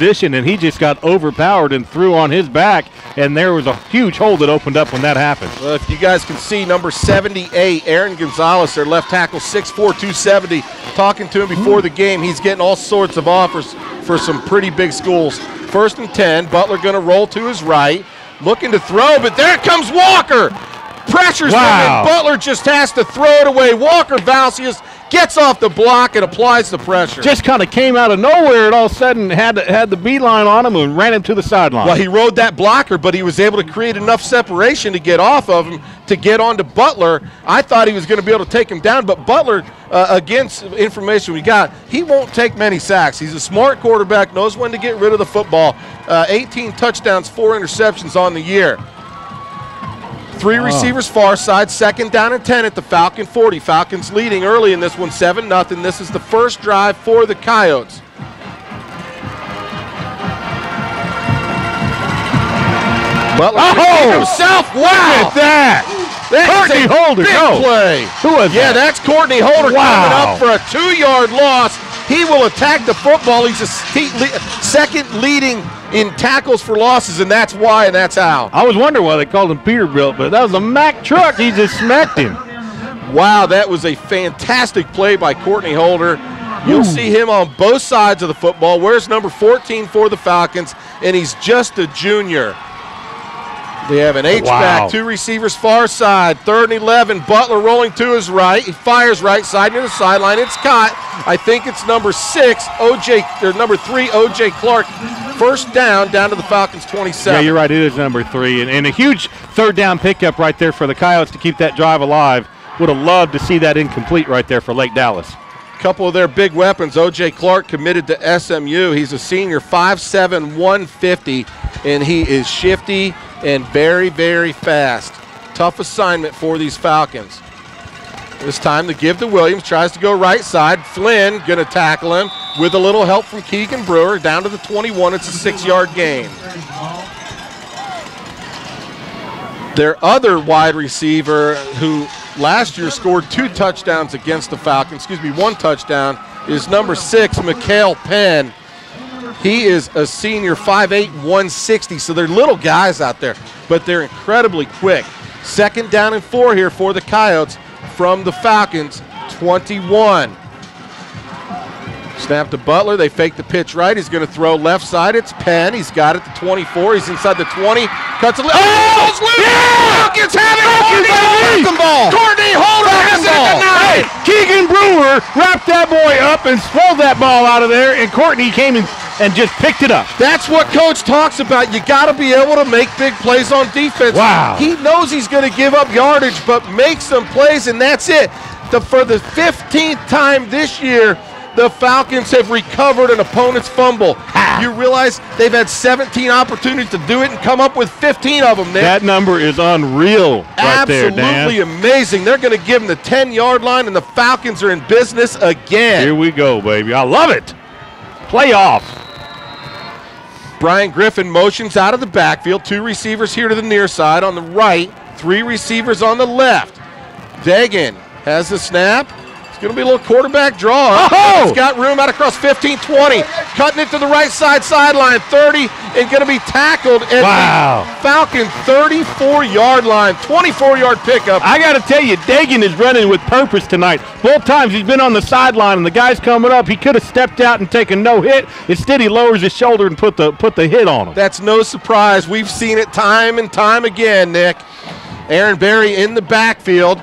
position, and he just got overpowered and threw on his back, and there was a huge hole that opened up when that happened. Well, if you guys can see, number 78, Aaron Gonzalez, their left tackle, 6'4", 270, talking to him before the game. He's getting all sorts of offers for some pretty big schools. 1st and 10, Butler going to roll to his right, looking to throw, but there comes Walker. Pressure's wow. in, Butler just has to throw it away. Walker Valsius gets off the block and applies the pressure. Just kind of came out of nowhere and all of a sudden had the beeline on him and ran him to the sideline. Well, he rode that blocker, but he was able to create enough separation to get off of him to get onto Butler. I thought he was going to be able to take him down, but Butler, against information we got, he won't take many sacks. He's a smart quarterback, knows when to get rid of the football. 18 touchdowns, 4 interceptions on the year. 3 receivers far side, 2nd down and 10 at the Falcon 40. Falcons leading early in this one, 7-0. This is the first drive for the Coyotes. Butler himself. Wow! Look at that! Courtney Holder, big play. Who was that? Yeah, that's Courtney Holder coming up for a 2-yard loss. He will attack the football. He's second leading in tackles for losses, and that's why and that's how. I was wondering why they called him Peterbilt, but that was a Mack truck. He just smacked him. Wow, that was a fantastic play by Courtney Holder. You'll see him on both sides of the football. Where's number 14 for the Falcons, and he's just a junior. They have an H-back, 2 receivers far side, 3rd and 11. Butler rolling to his right. He fires right side near the sideline. It's caught. I think it's number 6, number 3, O.J. Clark. First down to the Falcons' 27. Yeah, you're right. It is number 3. And a huge 3rd down pickup right there for the Coyotes to keep that drive alive. Would have loved to see that incomplete right there for Lake Dallas. Couple of their big weapons. O.J. Clark committed to SMU. He's a senior, 5'7", 150, and he is shifty and very, very fast. Tough assignment for these Falcons. This time to give to Williams, tries to go right side. Flynn going to tackle him with a little help from Keegan Brewer. Down to the 21, it's a 6-yard gain. Their other wide receiver, who last year scored 2 touchdowns against the Falcons, 1 touchdown, is number 6, Mikhail Penn. He is a senior, 5'8", 160, so they're little guys out there, but they're incredibly quick. 2nd down and 4 here for the Coyotes from the Falcons, 21. Snap to Butler. They fake the pitch right. He's going to throw left side. It's Penn. He's got it to 24. He's inside the 20. Cuts it. Oh! Yeah! Falcons have it! Courtney Holder has it at the 9. Hey, Keegan Brewer wrapped that boy up and swallowed that ball out of there, and Courtney came in and just picked it up. That's what Coach talks about. You got to be able to make big plays on defense. Wow. He knows he's going to give up yardage, but make some plays, and that's it. For the 15th time this year, the Falcons have recovered an opponent's fumble. You realize they've had 17 opportunities to do it and come up with 15 of them, Nick. That number is unreal right there, Dan. Absolutely amazing. They're going to give them the 10-yard line, and the Falcons are in business again. Here we go, baby. I love it. Playoff. Brian Griffin motions out of the backfield. 2 receivers here to the near side on the right. 3 receivers on the left. Dagan has the snap. Going to be a little quarterback draw. Oh! He's got room out across 15, 20. Cutting it to the right sideline, 30, and going to be tackled at the Falcon 34-yard line. 24-yard pickup. I got to tell you, Dagan is running with purpose tonight. Both times he's been on the sideline, and the guy's coming up. He could have stepped out and taken no hit. Instead, he lowers his shoulder and put the hit on him. That's no surprise. We've seen it time and time again, Nick. Aaron Berry in the backfield.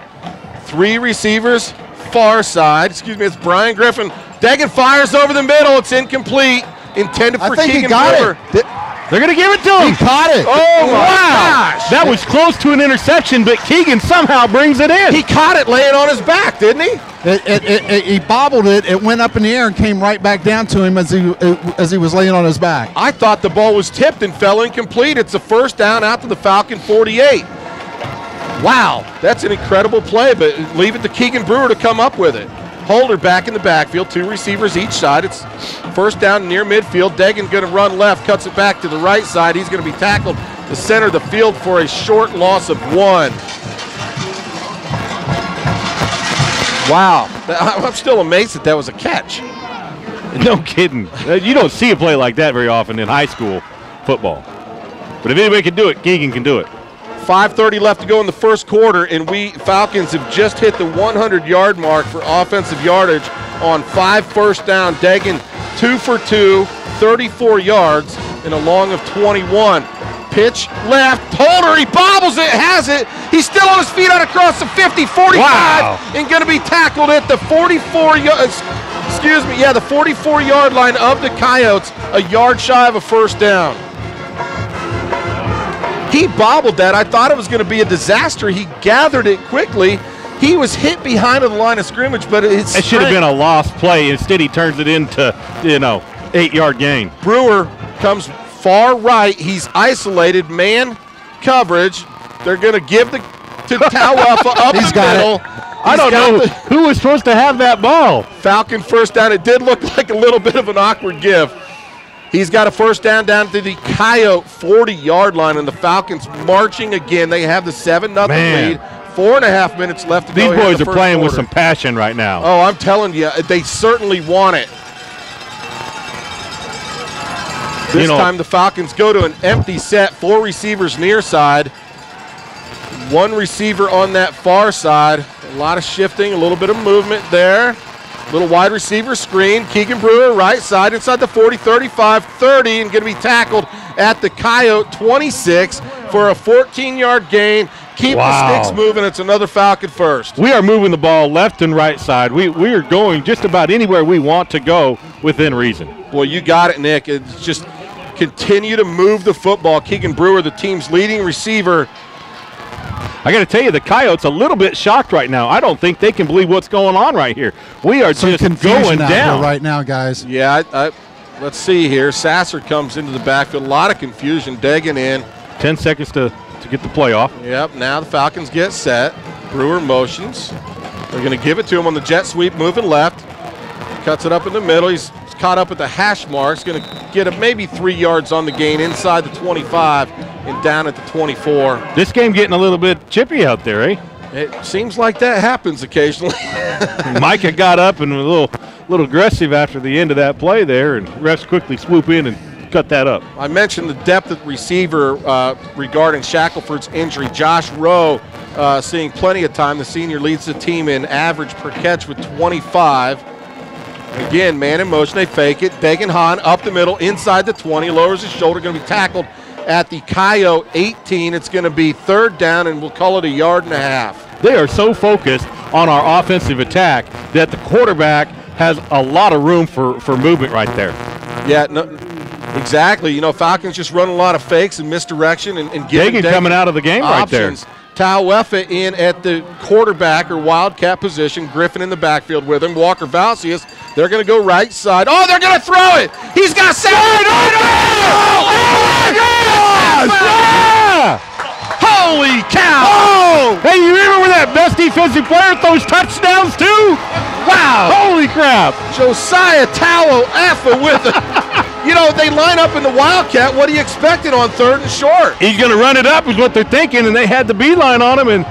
3 receivers. Far side, it's Brian Griffin. Dagan fires over the middle. It's incomplete. Intended for Keegan Brewer. They're going to give it to him. He caught it. Oh, wow. Gosh. That was close to an interception, but Keegan somehow brings it in. He caught it laying on his back, didn't he? He bobbled it. It went up in the air and came right back down to him as he was laying on his back. I thought the ball was tipped and fell incomplete. It's a first down out to the Falcon 48. Wow, that's an incredible play, but leave it to Keegan Brewer to come up with it. Holder back in the backfield, 2 receivers each side. It's first down near midfield. Dagan going to run left, cuts it back to the right side. He's going to be tackled to center of the field for a short loss of 1. Wow, I'm still amazed that was a catch. No kidding. You don't see a play like that very often in high school football. But if anybody can do it, Keegan can do it. 5:30 left to go in the first quarter, and we Falcons have just hit the 100-yard mark for offensive yardage on 5 first down. Dagan 2 for 2, 34 yards, and a long of 21. Pitch left, Holder, he bobbles it, has it. He's still on his feet out across the 50, 45, wow. And going to be tackled at the 44-yard line of the Coyotes, a yard shy of a first down. He bobbled that. I thought it was going to be a disaster. He gathered it quickly. He was hit behind the line of scrimmage, but it should have been a lost play. Instead, he turns it into, 8-yard gain. Brewer comes far right. He's isolated, man coverage. They're going to give to Tauefa up the middle. I don't know who was supposed to have that ball. Falcon first down. It did look like a little bit of an awkward give. He's got a first down to the Coyote 40-yard line, and the Falcons marching again. They have the 7-0 lead. 4.5 minutes left to go. These boys are playing with some passion right now. Oh, I'm telling you, they certainly want it. This time the Falcons go to an empty set, 4 receivers near side, 1 receiver on that far side. A lot of shifting, a little bit of movement there. Little wide receiver screen. Keegan Brewer right side inside the 40, 35, 30, and going to be tackled at the Coyote 26 for a 14-yard gain. Keep the sticks moving. It's another Falcon first. We are moving the ball left and right side. We are going just about anywhere we want to go within reason. Boy, you got it, Nick. It's just continue to move the football. Keegan Brewer, the team's leading receiver. I got to tell you, the Coyotes a little bit shocked right now. I don't think they can believe what's going on right here. We are just going down right now, guys. Yeah, let's see here. Sasser comes into the backfield. A lot of confusion. Dagan in. 10 seconds to get the play off. Yep, now the Falcons get set. Brewer motions. They're going to give it to him on the jet sweep, moving left. Cuts it up in the middle. He's caught up at the hash mark. He's going to get maybe 3 yards on the gain inside the 25 and down at the 24. This game getting a little bit chippy out there, eh? It seems like that happens occasionally. Micah got up and was a little aggressive after the end of that play there, and refs quickly swoop in and cut that up. I mentioned the depth at receiver regarding Shackelford's injury. Josh Rowe seeing plenty of time. The senior leads the team in average per catch with 25. Again, man in motion, they fake it. Dagan Hahn up the middle, inside the 20, lowers his shoulder, going to be tackled at the Coyote 18. It's going to be 3rd down, and we'll call it 1.5 yards. They are so focused on our offensive attack that the quarterback has a lot of room for movement right there. Yeah, no, exactly. Falcons just run a lot of fakes and misdirection and giving Dagan coming out of the game options. Right there. Tauefa in at the quarterback or wildcat position. Griffin in the backfield with him. Walker Valsius. They're going to go right side. Oh, they're going to throw it. He's got 7. Oh, my gosh! Yeah! Holy cow! Oh! Hey, you remember that best defensive player throws touchdowns too? Wow! Holy crap! Josiah Tauefa with it. They line up in the wildcat. What are you expecting on 3rd and short? He's going to run it up is what they're thinking, and they had the beeline on him, and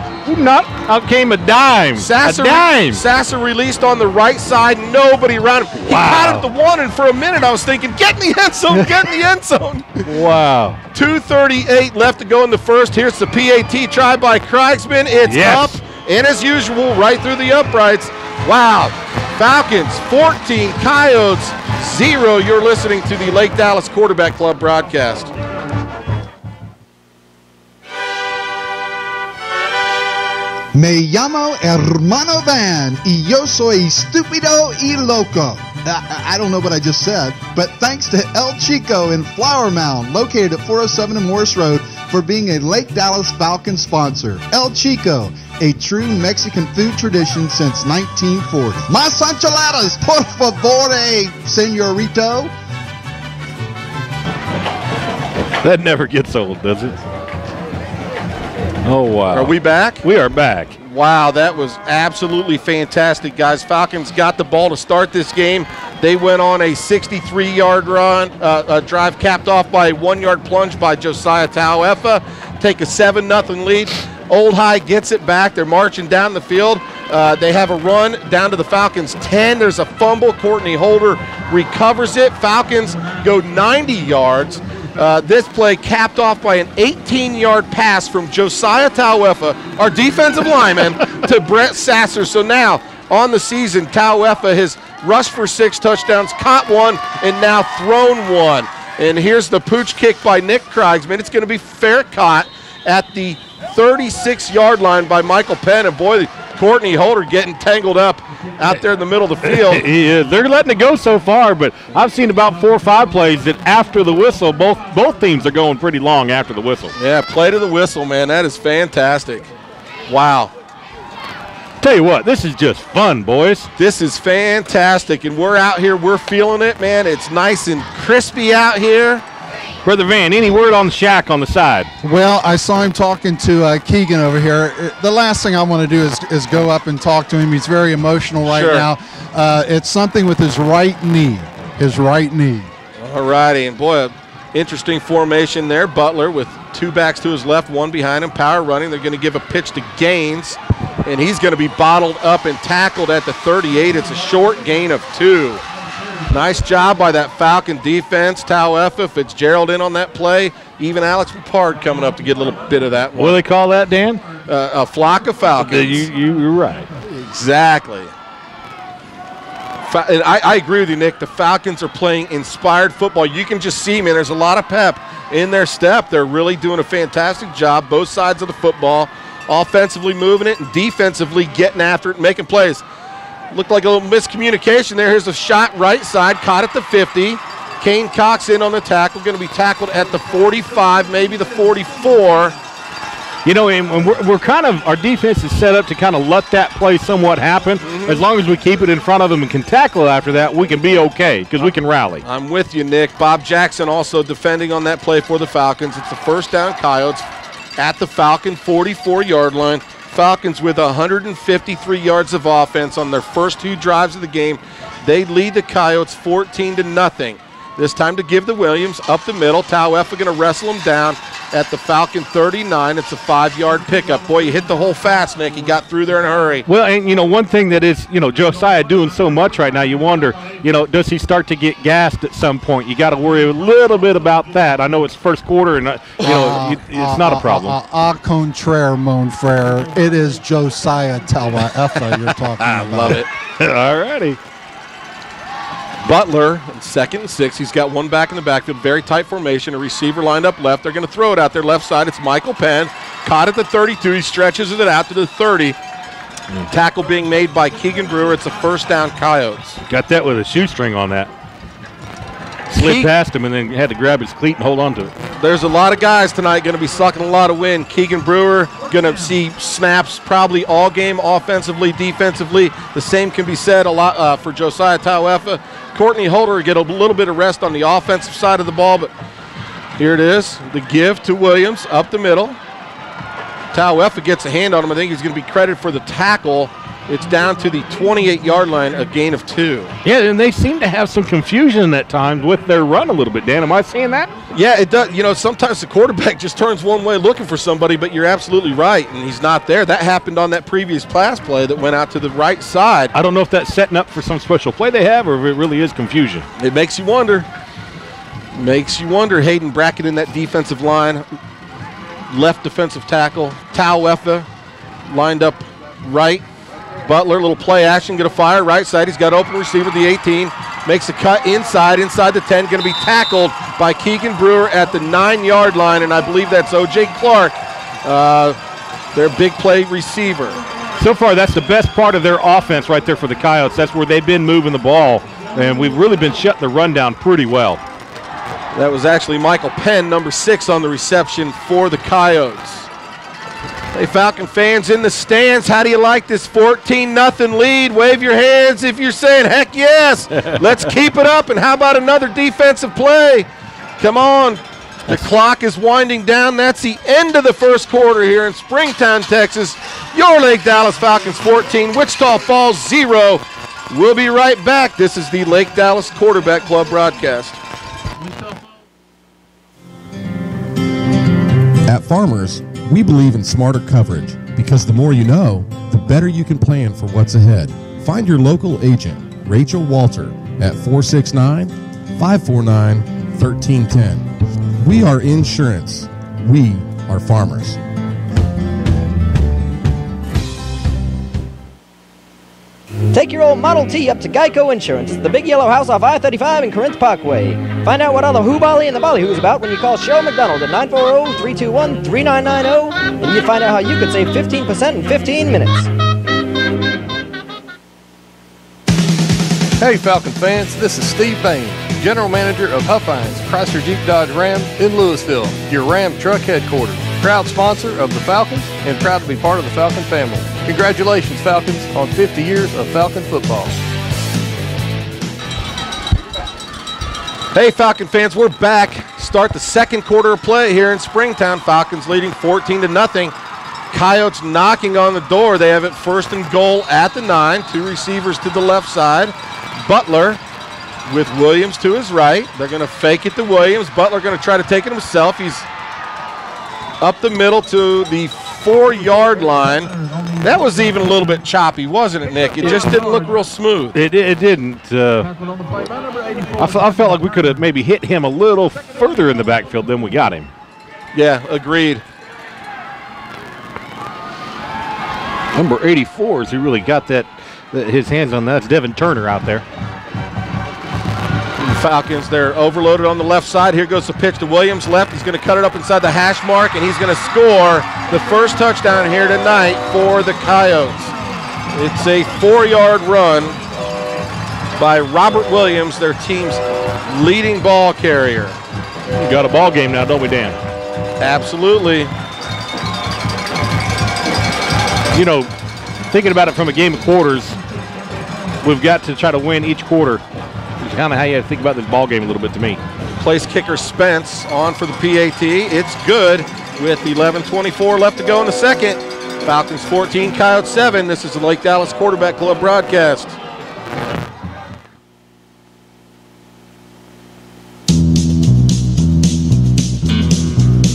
out came a dime. Sasser released on the right side. Nobody around him. He caught it at the 1, and for a minute I was thinking, get in the end zone, get in the end zone. Wow. 2:38 left to go in the first. Here's the PAT try by Kriegsman. It's up, and as usual, right through the uprights. Wow. Falcons 14, Coyotes 0. You're listening to the Lake Dallas Quarterback Club broadcast. Me llamo Hermano Van y yo soy estúpido y loco. I don't know what I just said, but thanks to El Chico in Flower Mound, located at 407 and Morris Road, for being a Lake Dallas Falcons sponsor. El Chico, a true Mexican food tradition since 1940. Más enchiladas, por favor, señorito. That never gets old, does it? Oh, wow. Are we back? We are back. Wow, that was absolutely fantastic, guys. Falcons got the ball to start this game. They went on a 63-yard run, drive capped off by a 1-yard plunge by Josiah Tauefa. Take a 7-0 lead. Old High gets it back. They're marching down the field. They have a run down to the Falcons 10. There's a fumble. Courtney Holder recovers it. Falcons go 90 yards. This play capped off by an 18-yard pass from Josiah Tauefa, our defensive lineman, to Brett Sasser. So now, on the season, Tauefa has rushed for 6 touchdowns, caught 1, and now thrown 1. And here's the pooch kick by Nick Krigsman. It's going to be fair caught at the 36-yard line by Michael Penn. And boy, Courtney Holder getting tangled up out there in the middle of the field. He is. They're letting it go so far, but I've seen about 4 or 5 plays that after the whistle, both teams are going pretty long after the whistle. Yeah, play to the whistle, man. That is fantastic. Wow. Tell you what, this is just fun, boys. This is fantastic, and we're out here. We're feeling it, man. It's nice and crispy out here. Brother Van, any word on the shack on the side? Well, I saw him talking to Keegan over here. The last thing I want to do is go up and talk to him. He's very emotional right now. It's something with his right knee. All righty, and boy, interesting formation there. Butler with 2 backs to his left, 1 behind him, power running. They're going to give a pitch to Gaines, and he's going to be bottled up and tackled at the 38. It's a short gain of 2. Nice job by that Falcon defense. Tauefa, Fitzgerald in on that play. Even Alex Papard coming up to get a little bit of that one. What do they call that, Dan? A flock of Falcons. You're right. Exactly. And I agree with you, Nick. The Falcons are playing inspired football. You can just see, man, there's a lot of pep in their step. They're really doing a fantastic job, both sides of the football, offensively moving it and defensively getting after it and making plays. Looked like a little miscommunication there. Here's a shot right side, caught at the 50. Kane Cox in on the tackle, going to be tackled at the 45, maybe the 44. You know, and we're kind of, our defense is set up to kind of let that play somewhat happen. As long as we keep it in front of them and can tackle it after that, we can be okay because we can rally. I'm with you, Nick. Bob Jackson also defending on that play for the Falcons. It's the first down Coyotes at the Falcon 44-yard line. Falcons with 153 yards of offense on their first 2 drives of the game. They lead the Coyotes 14-0. This time to give the Williams up the middle. Tauefa going to wrestle him down at the Falcon 39. It's a 5-yard pickup. Boy, you hit the hole fast, Nick. He got through there in a hurry. Well, and, you know, one thing that is, you know, Josiah doing so much right now, you wonder, you know, does he start to get gassed at some point? You got to worry a little bit about that. I know it's first quarter, and, you know, it's not a problem. Au contraire, mon frere. It is Josiah Tauefa you're talking about. I love it. All righty. Butler, 2nd and 6. He's got 1 back in the backfield. Very tight formation. A receiver lined up left. They're going to throw it out there left side. It's Michael Penn. Caught at the 32. He stretches it out to the 30. Tackle being made by Keegan Brewer. It's a first down Coyotes. Got that with a shoestring on that. Slid past him and then had to grab his cleat and hold on to it. There's a lot of guys tonight going to be sucking a lot of wind. Keegan Brewer going to see snaps probably all game offensively, defensively. The same can be said a lot for Josiah Tauefa. Courtney Holder get a little bit of rest on the offensive side of the ball, but here it is. The give to Williams up the middle. Tauefa gets a hand on him. I think he's going to be credited for the tackle. It's down to the 28-yard line, a gain of 2. Yeah, and they seem to have some confusion at times with their run a little bit, Dan. Am I seeing that? Yeah, it does. You know, sometimes the quarterback just turns one way looking for somebody, but you're absolutely right, and he's not there. That happened on that previous pass play that went out to the right side. I don't know if that's setting up for some special play they have or if it really is confusion. It makes you wonder. Makes you wonder. Hayden Brackett in that defensive line. Left defensive tackle. Tauefa lined up right. Butler, little play action, going to fire right side. He's got open receiver, the 18. Makes a cut inside the 10. Going to be tackled by Keegan Brewer at the 9-yard line, and I believe that's O.J. Clark, their big play receiver. So far, that's the best part of their offense right there for the Coyotes. That's where they've been moving the ball, and we've really been shutting the run down pretty well. That was actually Michael Penn, number 6 on the reception for the Coyotes. Hey, Falcon fans in the stands, how do you like this 14-0 lead? Wave your hands if you're saying, heck yes. Let's keep it up, and how about another defensive play? Come on. The clock is winding down. That's the end of the first quarter here in Springtown, Texas. Your Lake Dallas Falcons 14, Wichita Falls 0. We'll be right back. This is the Lake Dallas Quarterback Club broadcast. At Farmers, we believe in smarter coverage because the more you know, the better you can plan for what's ahead. Find your local agent, Rachel Walter, at 469-549-1310. We are insurance. We are farmers. Take your old Model T up to Geico Insurance, the big yellow house off I-35 and Corinth Parkway. Find out what all the hoo-bally and the ballyhoo's about when you call Cheryl McDonald at 940-321-3990, and you find out how you could save 15% in 15 minutes. Hey Falcon fans, this is Steve Bain, General Manager of Huffines, Chrysler Jeep Dodge Ram in Louisville, your Ram truck headquarters. Proud sponsor of the Falcons and proud to be part of the Falcon family. Congratulations, Falcons, on 50 years of Falcon football. Hey Falcon fans, we're back. Start the second quarter of play here in Springtown. Falcons leading 14-0. Coyotes knocking on the door. They have it first and goal at the 9. Two receivers to the left side. Butler with Williams to his right. They're going to fake it to Williams. Butler going to try to take it himself. He's up the middle to the 4-yard line. That was even a little bit choppy, wasn't it, Nick? It just didn't look real smooth. It didn't. I felt like we could have maybe hit him a little further in the backfield than we got him. Yeah, agreed. Number 84 has really got his hands on that. That's Devin Turner out there. Falcons, they're overloaded on the left side. Here goes the pitch to Williams left. He's going to cut it up inside the hash mark, and he's going to score the first touchdown here tonight for the Coyotes. It's a 4-yard run by Robert Williams, their team's leading ball carrier. We got a ball game now, don't we, Dan? Absolutely. You know, thinking about it from a game of quarters, we've got to try to win each quarter. Kind of how you have to think about this ball game a little bit to me. Place kicker Spence on for the PAT. It's good with 11:24 left to go in the second. Falcons 14, Coyotes 7. This is the Lake Dallas Quarterback Club broadcast.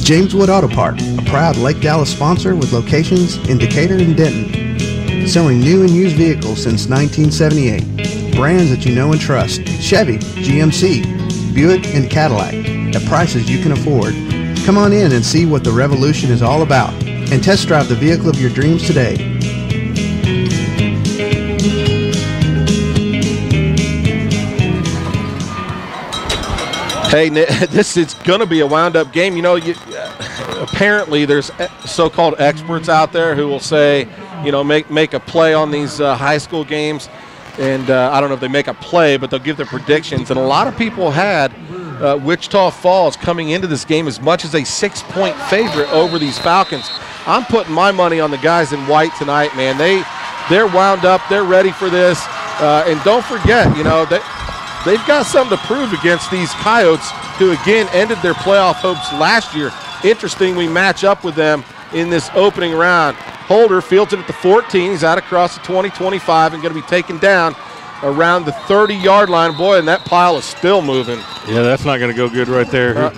James Wood Auto Park, a proud Lake Dallas sponsor with locations in Decatur and Denton. Selling new and used vehicles since 1978. Brands that you know and trust. Chevy, GMC, Buick, and Cadillac at prices you can afford. Come on in and see what the revolution is all about and test drive the vehicle of your dreams today. Hey, this is going to be a wound-up game. You know, apparently there's so-called experts out there who will say, you know, make a play on these high school games. And I don't know if they make a play, but they'll give their predictions. And a lot of people had Wichita Falls coming into this game as much as a 6-point favorite over these Falcons. I'm putting my money on the guys in white tonight, man. They're wound up. They're ready for this. And don't forget, you know, they've got something to prove against these Coyotes who, again, ended their playoff hopes last year. Interesting, we match up with them in this opening round. Holder fields it at the 14. He's out across the 20-25 and going to be taken down around the 30-yard line. Boy, and that pile is still moving. Yeah, that's not going to go good right there.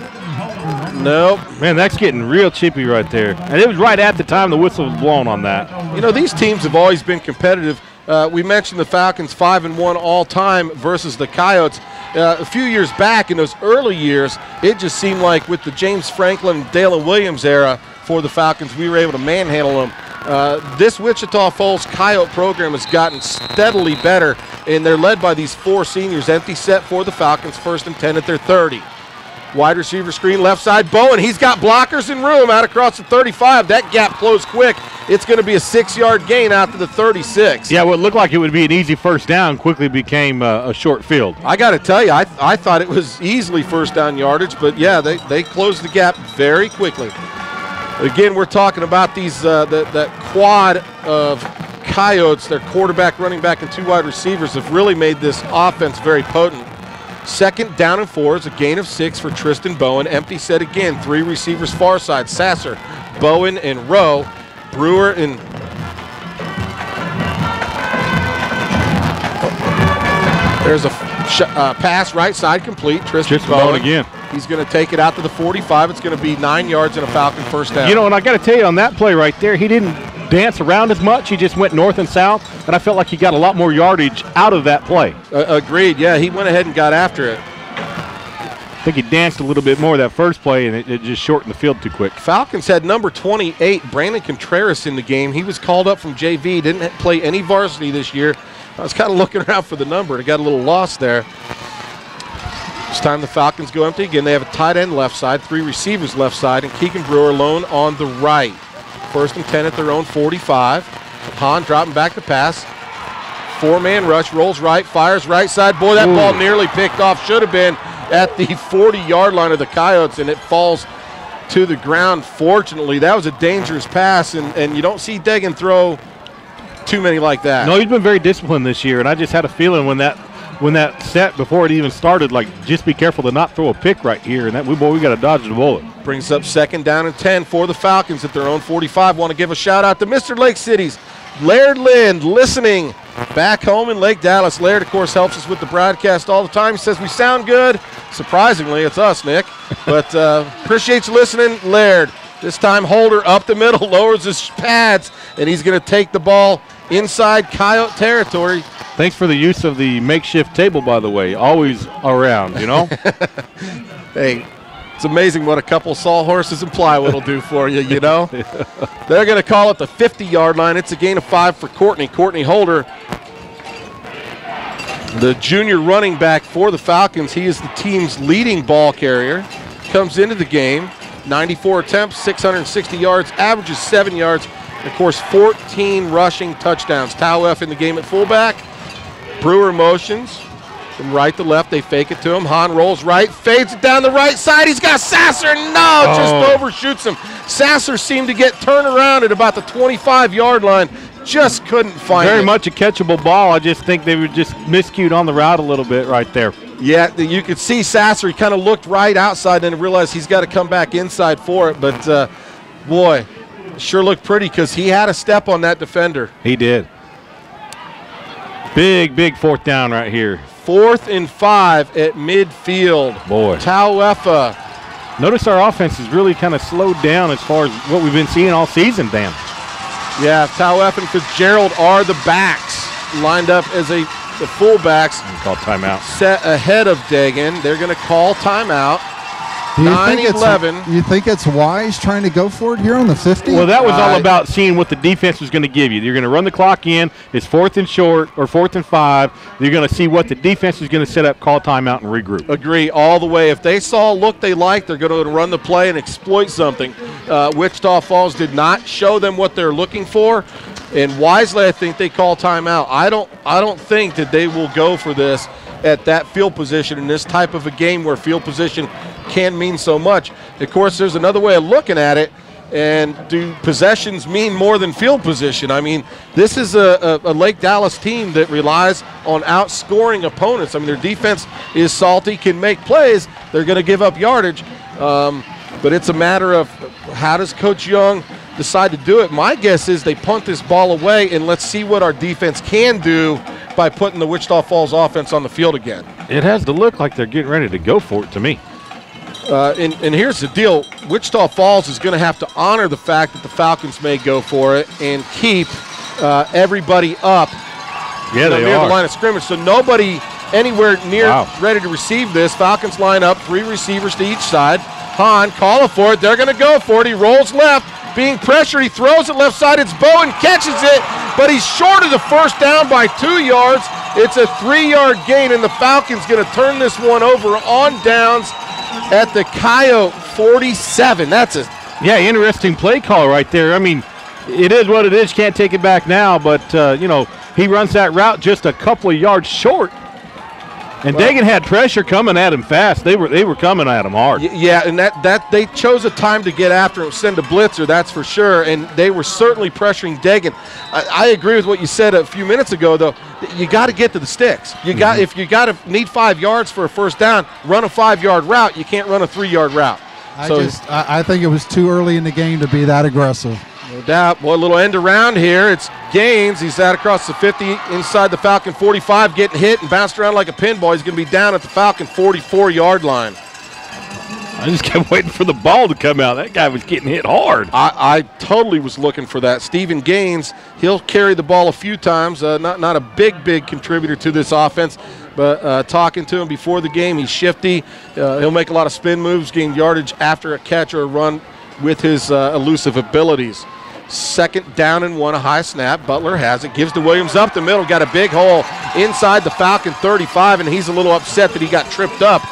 Nope. Man, that's getting real chippy right there. And it was right at the time the whistle was blown on that. You know, these teams have always been competitive. We mentioned the Falcons 5-1 all-time versus the Coyotes. A few years back in those early years, it just seemed like with the James Franklin, Dalen Williams era for the Falcons, we were able to manhandle them. This Wichita Falls Coyote program has gotten steadily better, and they're led by these 4 seniors. Empty set for the Falcons, 1st and 10 at their 30. Wide receiver screen, left side, Bowen. He's got blockers and room out across the 35. That gap closed quick. It's going to be a 6-yard gain out to the 36. Yeah, what looked like it would be an easy first down quickly became a short field. I got to tell you, I thought it was easily first down yardage, but yeah, they closed the gap very quickly. Again, we're talking about these that quad of Coyotes, their quarterback, running back, and 2 wide receivers have really made this offense very potent. 2nd down and 4 is a gain of 6 for Tristan Bowen. Empty set again, 3 receivers far side. Sasser, Bowen, and Rowe. Brewer and there's a pass right side complete. Tristan Bowen again. He's going to take it out to the 45. It's going to be 9 yards and a Falcon first down. You know, and I got to tell you on that play right there, he didn't dance around as much. He just went north and south, and I felt like he got a lot more yardage out of that play. Agreed. Yeah, he went ahead and got after it. I think he danced a little bit more that first play, and it just shortened the field too quick. Falcons had number 28, Brandon Contreras, in the game. He was called up from JV, didn't play any varsity this year. I was kind of looking around for the number, and I got a little lost there. This time the Falcons go empty. Again, they have a tight end left side, 3 receivers left side, and Keegan Brewer alone on the right. 1st and 10 at their own 45. Hahn dropping back to pass. 4-man rush, rolls right, fires right side. Boy, that ball nearly picked off. Should have been at the 40-yard line of the Coyotes, and it falls to the ground. Fortunately, that was a dangerous pass, and you don't see Degan throw too many like that. No, he's been very disciplined this year, and I just had a feeling when that set before it even started, like, just be careful to not throw a pick right here, and we got to dodge the bullet. Brings up 2nd down and 10 for the Falcons at their own 45. Want to give a shout-out to Mr. Lake City's Laird Lind, listening back home in Lake Dallas. Laird, of course, helps us with the broadcast all the time. He says we sound good. Surprisingly, it's us, Nick. But appreciate you listening, Laird. This time, Holder up the middle, lowers his pads, and he's going to take the ball inside Coyote territory. Thanks for the use of the makeshift table, by the way. Always around, you know? Hey, it's amazing what a couple sawhorses and plywood will do for you, you know? They're going to call it the 50-yard line. It's a gain of 5 for Courtney. Courtney Holder, the junior running back for the Falcons. He is the team's leading ball carrier. Comes into the game, 94 attempts, 660 yards, averages 7 yards. And of course, 14 rushing touchdowns. Tau F in the game at fullback. Brewer motions from right to left. They fake it to him. Hahn rolls right, fades it down the right side. He's got Sasser. No, just overshoots him. Sasser seemed to get turned around at about the 25-yard line. Just couldn't find it. Very much a catchable ball. I just think they were just miscued on the route a little bit right there. Yeah, you could see Sasser. He kind of looked right outside and realized he's got to come back inside for it. But, boy, sure looked pretty because he had a step on that defender. He did. Big 4th down right here. 4th and 5 at midfield. Boy. Tauefa. Notice our offense is really kind of slowed down as far as what we've been seeing all season, Dan. Yeah, Tauefa and Fitzgerald are the backs, lined up as the fullbacks. Call timeout. Set ahead of Degan. They're going to call timeout. 9-11. You think it's wise trying to go for it here on the 50? Well, that was all about seeing what the defense was going to give you. You're going to run the clock in. It's 4th and short or 4th and 5. You're going to see what the defense is going to set up, call timeout, and regroup. Agree all the way. If they saw a look they liked, they're going to run the play and exploit something. Wichita Falls did not show them what they're looking for, and wisely, I think they call timeout. I don't think that they will go for this at that field position in this type of a game where field position can mean so much. Of course, there's another way of looking at it, and do possessions mean more than field position? I mean, this is a Lake Dallas team that relies on outscoring opponents. I mean, their defense is salty, can make plays. They're going to give up yardage, but it's a matter of how does Coach Young decide to do it. My guess is they punt this ball away, and let's see what our defense can do by putting the Wichita Falls offense on the field again. It has to look like they're getting ready to go for it to me. And here's the deal. Wichita Falls is going to have to honor the fact that the Falcons may go for it and keep everybody up near the line of scrimmage. So nobody anywhere near ready to receive this. Falcons line up, 3 receivers to each side. Hahn calling for it. They're going to go for it. He rolls left. Being pressured, he throws it left side. It's Bowen catches it, but he's short of the first down by 2 yards. It's a 3-yard gain, and the Falcons going to turn this one over on downs at the Coyote 47. That's interesting play call right there. I mean, it is what it is. You can't take it back now, but he runs that route just a couple of yards short. And Degan had pressure coming at him fast. They were coming at him hard. Yeah, and that they chose a time to get after him, send a blitzer, that's for sure. And they were certainly pressuring Degan. I agree with what you said a few minutes ago, though. You got to get to the sticks. If you got to need 5 yards for a first down, run a 5-yard route. You can't run a 3-yard route. I think it was too early in the game to be that aggressive. No doubt. Boy, a little end around here. It's Gaines. He's out across the 50 inside the Falcon 45, getting hit and bounced around like a pinball. He's going to be down at the Falcon 44-yard line. I just kept waiting for the ball to come out. That guy was getting hit hard. I totally was looking for that. Stephen Gaines, he'll carry the ball a few times. Not a big contributor to this offense, but talking to him before the game, he's shifty. He'll make a lot of spin moves, gain yardage after a catch or a run with his elusive abilities. 2nd down and 1, a high snap. Butler has it, gives to Williams up the middle, got a big hole inside the Falcon 35, and he's a little upset that he got tripped up.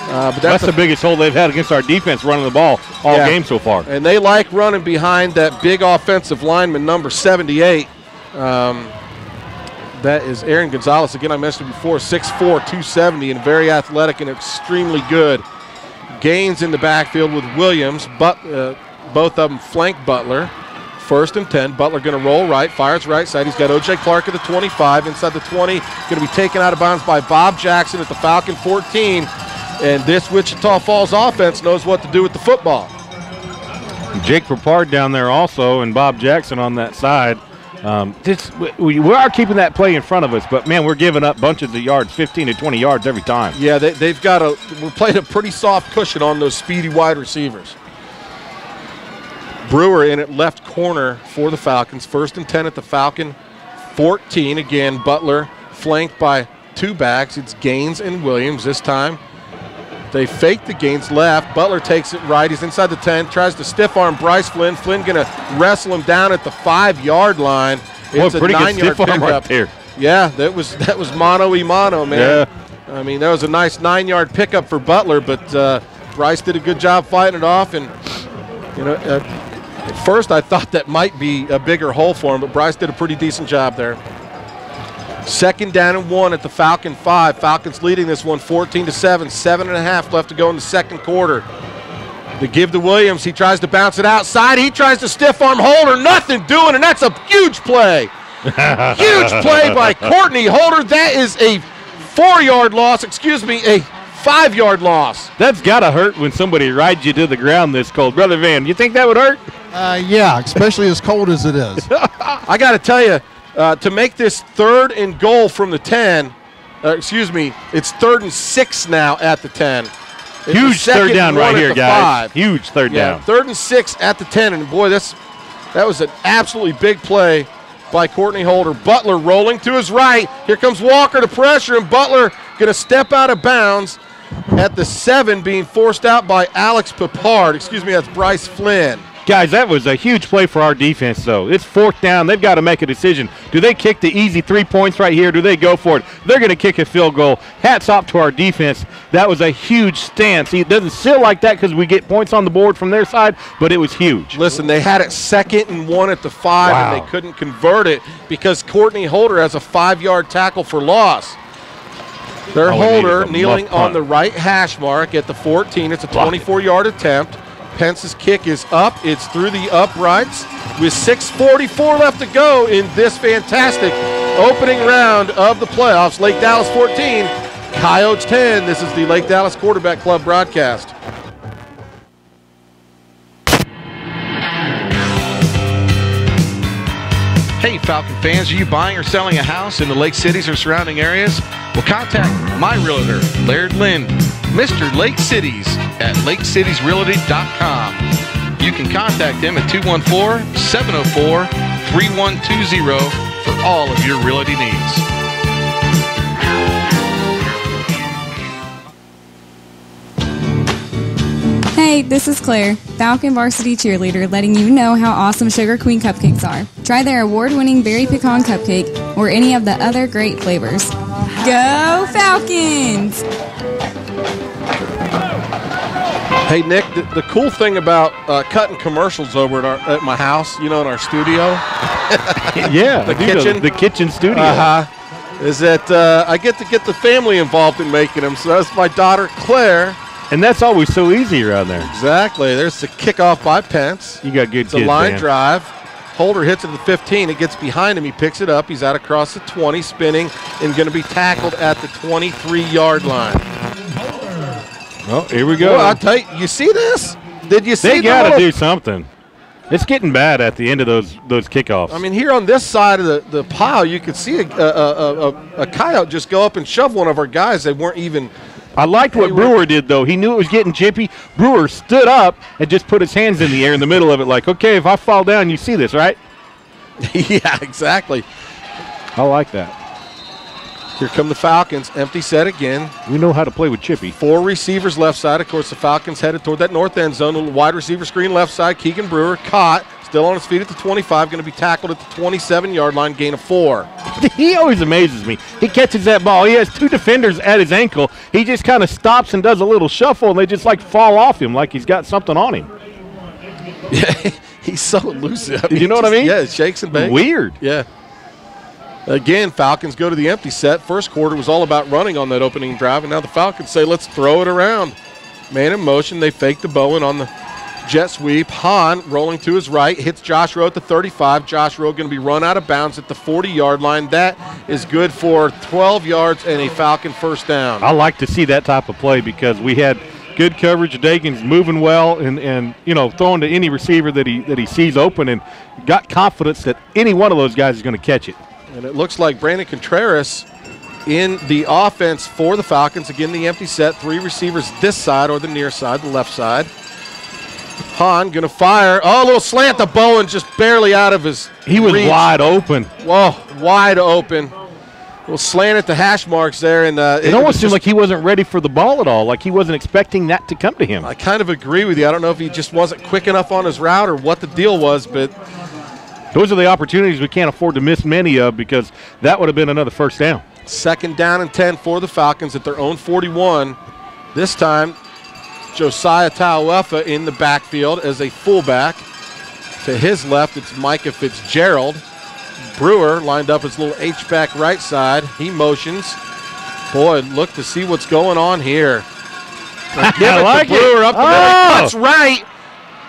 But that's the biggest hole they've had against our defense running the ball all game so far. And they like running behind that big offensive lineman, number 78. That is Aaron Gonzalez. Again, I mentioned before, 6'4", 270, and very athletic and extremely good. Gaines in the backfield with Williams, but both of them flank Butler. 1st and 10. Butler going to roll right, fires right side. He's got O.J. Clark at the 25, inside the 20. Going to be taken out of bounds by Bob Jackson at the Falcon 14. And this Wichita Falls offense knows what to do with the football. Jake Papard down there also, and Bob Jackson on that side. We are keeping that play in front of us, but, man, we're giving up bunches of yards, 15 to 20 yards every time. Yeah, we're playing a pretty soft cushion on those speedy wide receivers. Brewer in at left corner for the Falcons. 1st and 10 at the Falcon 14. Again, Butler flanked by 2 backs. It's Gaines and Williams this time. They fake the Gaines left. Butler takes it right. He's inside the 10, tries to stiff arm Bryce Flynn. Flynn going to wrestle him down at the 5-yard line. It's a 9-yard pickup right there. Yeah, that was mano-y-mano, man. Yeah. I mean, that was a nice 9-yard pickup for Butler, but Bryce did a good job fighting it off. And, at first I thought that might be a bigger hole for him, but Bryce did a pretty decent job there. 2nd down and 1 at the Falcon 5. Falcons leading this one 14-7. 7.5 left to go in the 2nd quarter. The give to Williams. He tries to bounce it outside. He tries to stiff arm Holder. Nothing doing, and that's a huge play. Huge play by Courtney Holder. That is a 4-yard loss. Excuse me, a 5-yard loss. That's got to hurt when somebody rides you to the ground this cold. Brother Van, you think that would hurt? Yeah, especially as cold as it is. I got to tell you, to make this 3rd and goal from the 10, it's 3rd and 6 now at the 10. Huge 3rd down right here, guys. 5. Huge 3rd down. 3rd and 6 at the 10, and boy, that was an absolutely big play by Courtney Holder. Butler rolling to his right. Here comes Walker to pressure, and Butler going to step out of bounds at the 7, being forced out by Alex Papard. That's Bryce Flynn. Guys, that was a huge play for our defense, though. It's 4th down. They've got to make a decision. Do they kick the easy 3 points right here? Do they go for it? They're going to kick a field goal. Hats off to our defense. That was a huge stance. It doesn't feel like that because we get points on the board from their side, but it was huge. Listen, they had it 2nd and 1 at the 5, and they couldn't convert it because Courtney Holder has a 5-yard tackle for loss. Holder kneeling on the right hash mark at the 14. It's a 24-yard attempt. Pence's kick is up. It's through the uprights with 6:44 left to go in this fantastic opening round of the playoffs. Lake Dallas 14, Coyotes 10. This is the Lake Dallas Quarterback Club broadcast. Hey, Falcon fans, are you buying or selling a house in the Lake Cities or surrounding areas? Well, contact my realtor, Laird Lynn, Mr. Lake Cities at lakecitiesrealty.com. You can contact him at 214-704-3120 for all of your realty needs. Hey, this is Claire, Falcon Varsity Cheerleader, letting you know how awesome Sugar Queen cupcakes are. Try their award-winning Berry Pecan Cupcake or any of the other great flavors. Go Falcons! Hey, Nick, the cool thing about cutting commercials over at my house, in our studio. Yeah, the kitchen studio. Is that I get to get the family involved in making them. So that's my daughter, Claire. And that's always so easy around there. Exactly. There's the kickoff by Pence. You got good kids, man. It's a line drive. Holder hits it at the 15. It gets behind him. He picks it up. He's out across the 20, spinning, and going to be tackled at the 23-yard line. Oh, here we go. Well, I'll tell you, you see this? Did you see They got to do something. It's getting bad at the end of those kickoffs. I mean, here on this side of the pile, you could see a coyote just go up and shove one of our guys. They weren't even I liked what Brewer did, though. He knew it was getting chippy. Brewer stood up and just put his hands in the air in the middle of it like, okay, if I fall down, you see this, right? Yeah, exactly. I like that. Here come the Falcons. Empty set again. We know how to play with chippy. 4 receivers left side. Of course, the Falcons headed toward that north end zone. A little wide receiver screen left side. Keegan Brewer caught. Still on his feet at the 25. Going to be tackled at the 27-yard line. Gain of 4. He always amazes me. He catches that ball. He has 2 defenders at his ankle. He just kind of stops and does a little shuffle, and they just like fall off him like he's got something on him. Yeah, he's so elusive. I mean, you know what I mean? Yeah, it shakes and bakes. Weird. Yeah. Again, Falcons go to the empty set. First quarter was all about running on that opening drive, and now the Falcons say, let's throw it around. Man in motion. They fake the Bowen on the jet sweep. Hahn rolling to his right, hits Josh Rowe at the 35. Josh Rowe going to be run out of bounds at the 40-yard line. That is good for 12 yards and a Falcon first down. I like to see that type of play because we had good coverage. Dagan's moving well and you know, throwing to any receiver that he sees open and got confidence that any one of those guys is going to catch it. And it looks like Brandon Contreras in the offense for the Falcons. Again, the empty set. 3 receivers this side or the near side, the left side. Hahn going to fire. Oh, a little slant to Bowen, just barely out of his He was reach. wide open. Whoa, wide open. We'll slant at the hash marks there. And it almost seemed like he wasn't ready for the ball at all, like he wasn't expecting that to come to him. I kind of agree with you. I don't know if he just wasn't quick enough on his route or what the deal was, but those are the opportunities we can't afford to miss many of because that would have been another first down. 2nd down and 10 for the Falcons at their own 41. This time, Josiah Tauefa in the backfield as a fullback. To his left, it's Micah Fitzgerald. Brewer lined up his little H-back right side. He motions. Boy, look to see what's going on here. Give it to Brewer up the middle. That's right.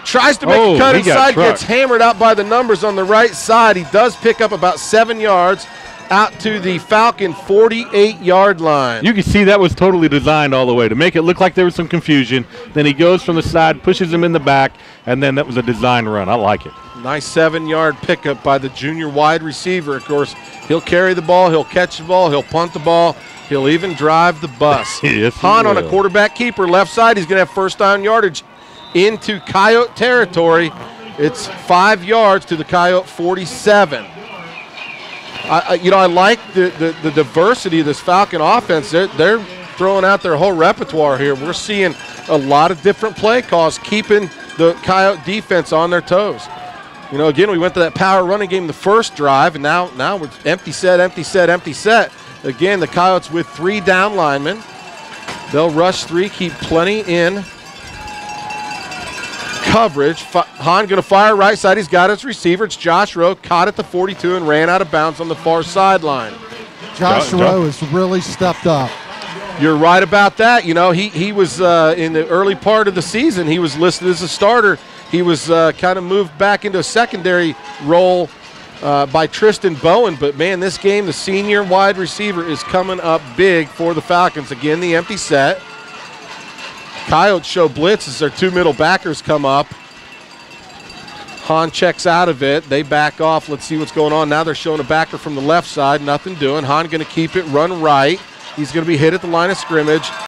Tries to make a cut inside, gets hammered out by the numbers on the right side. He does pick up about 7 yards out to the Falcon 48-yard line. You can see that was totally designed all the way to make it look like there was some confusion. Then he goes from the side, pushes him in the back, and then that was a design run. I like it. Nice 7-yard pickup by the junior wide receiver. Of course, he'll carry the ball, he'll catch the ball, he'll punt the ball, he'll even drive the bus. Yes, Hahn on a quarterback keeper left side. He's going to have first down yardage into Coyote territory. It's 5 yards to the Coyote 47. I like the diversity of this Falcon offense. They're throwing out their whole repertoire here. We're seeing a lot of different play calls, keeping the Coyote defense on their toes. You know, again, we went to that power running game the first drive, and now we're empty set, empty set, empty set. Again, the Coyotes with 3 down linemen. They'll rush 3, keep plenty in coverage. Hahn going to fire right side. He's got his receiver. It's Josh Rowe, caught at the 42 and ran out of bounds on the far sideline. Josh Rowe has really stepped up. You're right about that. You know, he was in the early part of the season, he was listed as a starter. He was kind of moved back into a secondary role by Tristan Bowen. But, man, this game, the senior wide receiver is coming up big for the Falcons. Again, the empty set. Coyotes show blitz as their 2 middle backers come up. Hahn checks out of it. They back off. Let's see what's going on. Now they're showing a backer from the left side. Nothing doing. Hahn going to keep it, run right. He's going to be hit at the line of scrimmage.